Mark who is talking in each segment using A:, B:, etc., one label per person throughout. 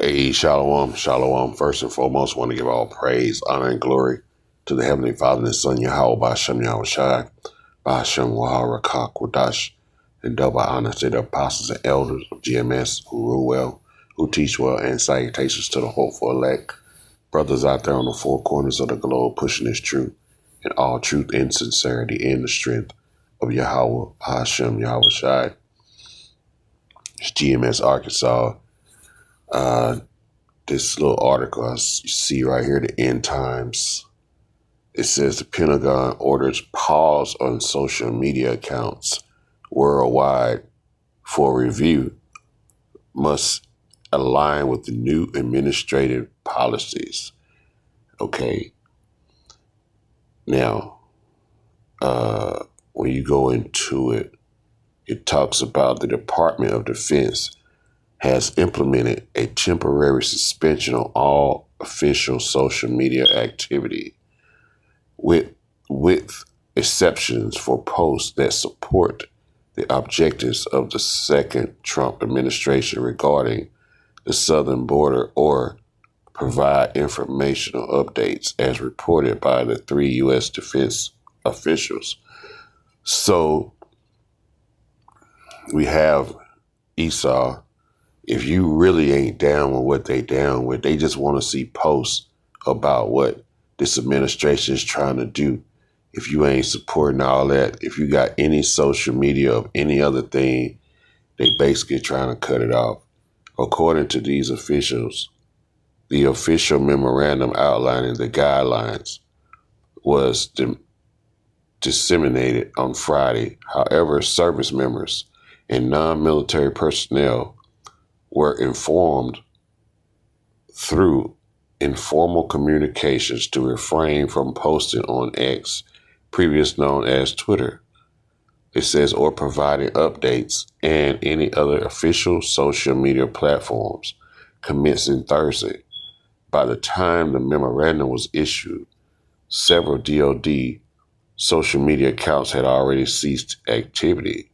A: Hey, shalom, shalom. First and foremost, want to give all praise, honor, and glory to the Heavenly Father and His Son, Yahweh, Ba'ashem, Yahweh Shai, Ba'ashem, Waharakak, Wadash, and double honor to the apostles and elders of GMS who rule well, who teach well, and salutations to the hopeful elect. Brothers out there on the four corners of the globe pushing this truth and all truth and sincerity and the strength of Yahweh, Ba'ashem, Yahweh Shai. It's GMS Arkansas. This little article you see right here, the end times. It says the Pentagon orders pause on social media accounts worldwide for review. Must align with the new administrative policies. Okay. Now, when you go into it, it talks about the Department of Defense has implemented a temporary suspension on all official social media activity, with exceptions for posts that support the objectives of the second Trump administration regarding the southern border or provide informational updates as reported by the 3 U.S. defense officials. So we have Esau. If you really ain't down with what they down with, they just want to see posts about what this administration is trying to do. If you ain't supporting all that, if you got any social media of any other thing, they basically trying to cut it off. According to these officials, the official memorandum outlining the guidelines was disseminated on Friday. However, service members and non-military personnel were informed through informal communications to refrain from posting on X, previously known as Twitter. It says, or providing updates and any other official social media platforms commencing Thursday. By the time the memorandum was issued, several DoD social media accounts had already ceased activity.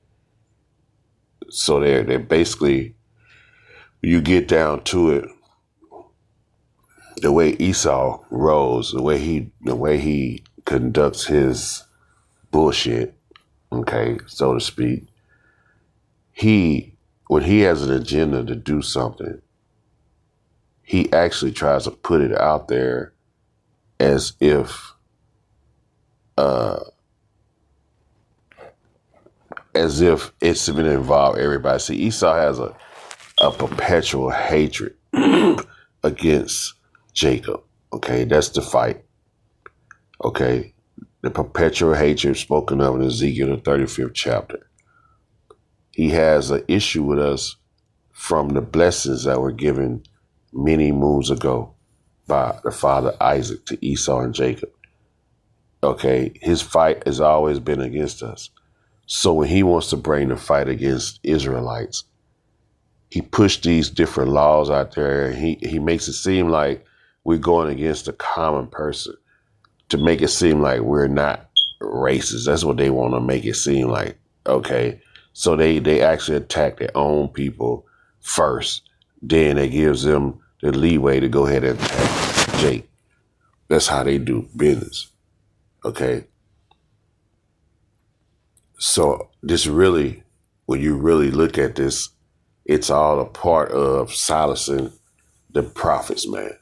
A: So they're basically, you get down to it, the way Esau rolls, the way he conducts his bullshit, okay, so to speak, when he has an agenda to do something, he actually tries to put it out there as if it's going to involve everybody. See, Esau has a perpetual hatred against Jacob. Okay, that's the fight. Okay, the perpetual hatred spoken of in Ezekiel, the 35th chapter. He has an issue with us from the blessings that were given many moons ago by the father Isaac to Esau and Jacob. Okay, his fight has always been against us. So when he wants to bring the fight against Israelites, he pushed these different laws out there. And he makes it seem like we're going against the common person to make it seem like we're not racist. That's what they want to make it seem like. Okay, so they actually attack their own people first. Then it gives them the leeway to go ahead and attack Jake. That's how they do business. Okay. So this really, when you really look at this, it's all a part of silencing the prophets, man.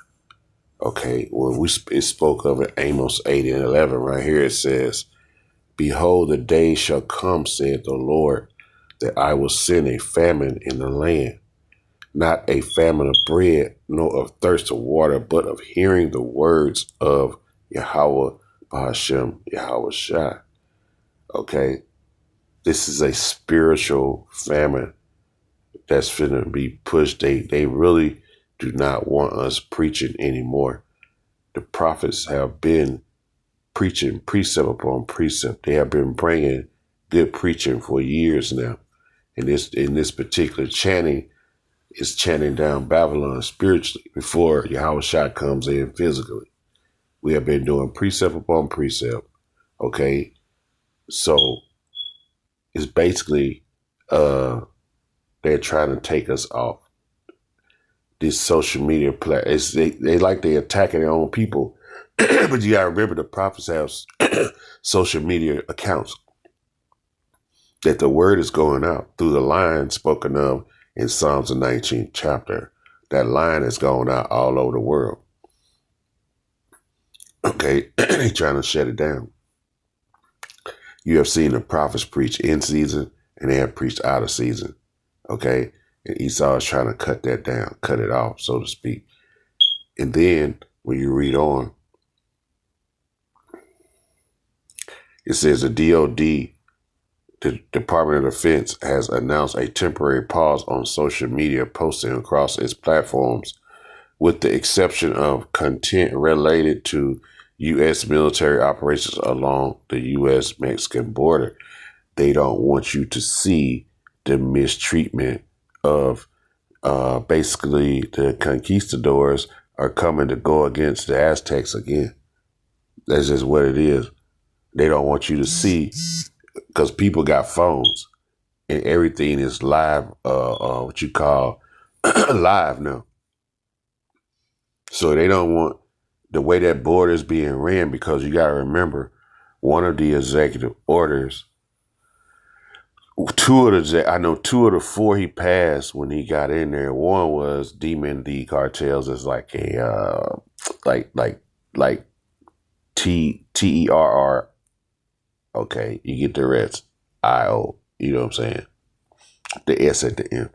A: Okay, when it spoke of it, Amos 8 and 11, right here it says, behold, the day shall come, saith the Lord, that I will send a famine in the land, not a famine of bread, nor of thirst of water, but of hearing the words of Yahweh, Ba'ashem, Yahweh Shai. Okay, this is a spiritual famine that's finna be pushed. They really do not want us preaching anymore. The prophets have been preaching precept upon precept. They have been bringing good preaching for years now. And in this particular chanting is chanting down Babylon spiritually before Yahweh Shai comes in physically. We have been doing precept upon precept. Okay, so it's basically they're trying to take us off. these social media they like they attacking their own people. But you gotta remember the prophets have social media accounts that the word is going out through the line spoken of in Psalms the 19th chapter. That line is going out all over the world. Okay, they trying to shut it down. You have seen the prophets preach in season and they have preached out of season. Okay, and Esau is trying to cut that down, cut it off, so to speak. And then when you read on, it says the DOD, the Department of Defense, has announced a temporary pause on social media posting across its platforms, with the exception of content related to U.S. military operations along the U.S.-Mexican border. They don't want you to see the mistreatment of basically the conquistadors are coming to go against the Aztecs again. That's just what it is. They don't want you to see, because people got phones and everything is live, what you call live now. So they don't want the way that border is being ran, because you got to remember, one of the executive orders, two of the four he passed when he got in there. One was deeming the cartels as like a like TERR. Okay, you get the rest. IO. You know what I'm saying? The S at the end.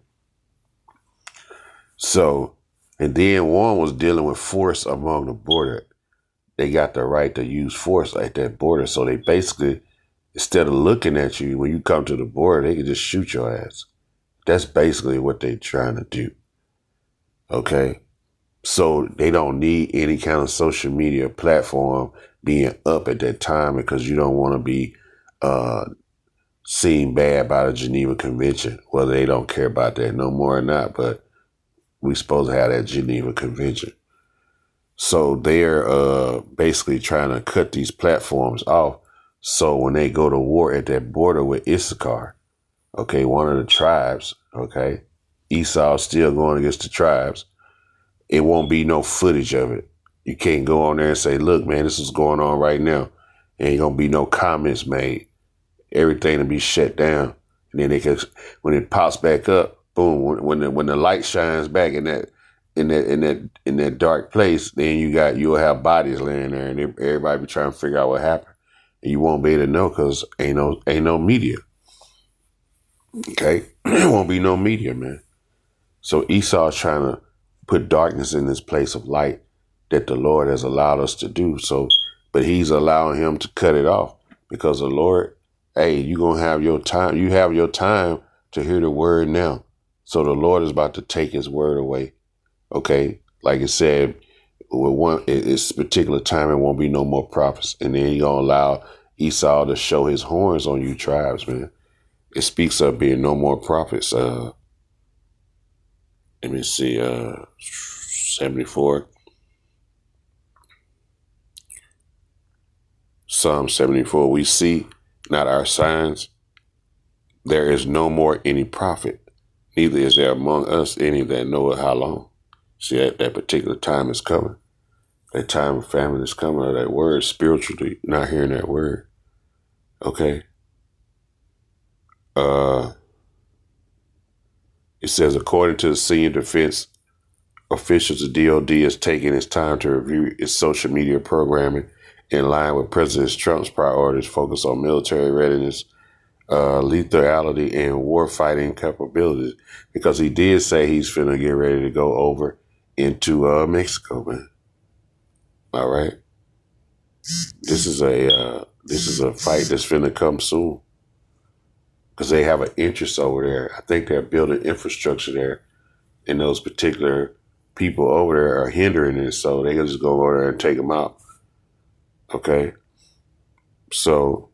A: So, and then one was dealing with force among the border. They got the right to use force at that border. So they basically, instead of looking at you when you come to the border, they can just shoot your ass. That's basically what they're trying to do. Okay? So they don't need any kind of social media platform being up at that time, because you don't want to be seen bad by the Geneva Convention. Whether they don't care about that no more or not, but we supposed to have that Geneva Convention. So they're basically trying to cut these platforms off. So when they go to war at that border with Issachar, okay, one of the tribes, okay, Esau's still going against the tribes, it won't be no footage of it. You can't go on there and say, look, man, this is going on right now. Ain't going to be no comments made. Everything will be shut down. And then they can, when it pops back up, boom, when the light shines back in that dark place, then you'll have bodies laying there, and everybody be trying to figure out what happened. And you won't be able to know, because ain't no media. Okay? There won't be no media, man. So Esau's trying to put darkness in this place of light that the Lord has allowed us to do. So, but he's allowing him to cut it off, because the Lord, hey, you're going to have your time. You have your time to hear the word now. So the Lord is about to take his word away. Okay? Like it said, with this particular time, it won't be no more prophets. And then he's going to allow Esau to show his horns on you tribes, man. It speaks of being no more prophets. Let me see, 74. Psalm 74, we see not our signs. There is no more any prophet, neither is there among us any that knoweth how long. See, that particular time is coming. That time of famine is coming, or that word spiritually, not hearing that word. Okay. It says, according to the senior defense officials, the DOD is taking its time to review its social media programming in line with President Trump's priorities focused on military readiness, lethality, and warfighting capabilities. Because he did say he's finna get ready to go over into Mexico, man. All right. This is a fight that's finna come soon, because they have an interest over there. I think they're building infrastructure there, and those particular people over there are hindering it, so they can just go over there and take them out. Okay? So,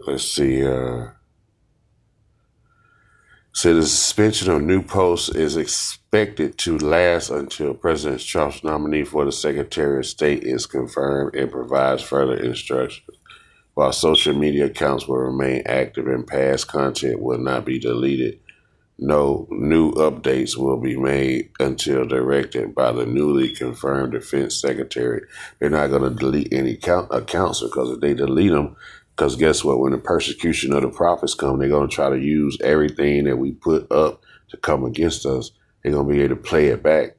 A: let's see. So the suspension of new posts is expected to last until President Trump's nominee for the Secretary of State is confirmed and provides further instructions. while social media accounts will remain active and past content will not be deleted. No new updates will be made until directed by the newly confirmed defense secretary. They're not going to delete any accounts because if they delete them, because guess what? When the persecution of the prophets come, they're going to try to use everything that we put up to come against us. They're going to be able to play it back.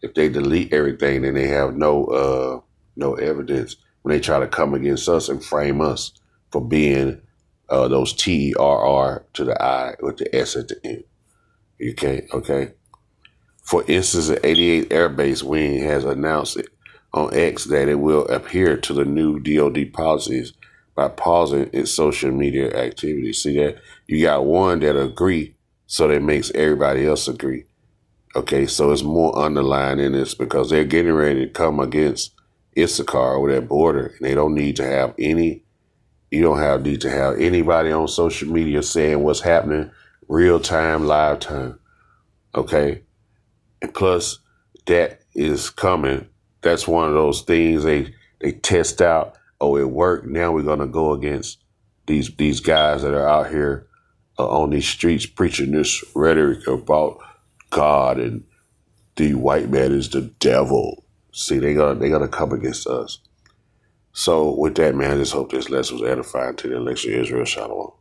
A: If they delete everything, then they have no evidence when they try to come against us and frame us for being those TERR to the I with the S at the end. Okay. For instance, the 88 Air Base Wing has announced it on X that it will adhere to the new DoD policies by pausing its social media activity. See that? You got one that agree, so that makes everybody else agree. Okay, so it's more underlying in this because they're getting ready to come against Issachar over that border, and they don't need to have any. You don't need to have anybody on social media saying what's happening real time, live time. Okay, and plus that is coming. That's one of those things they test out. Oh, it worked. Now we're gonna go against these guys that are out here on these streets preaching this rhetoric about God and the white man is the devil. See, they gonna come against us. So with that, man, I just hope this lesson was edifying to the elect of Israel. Shalom.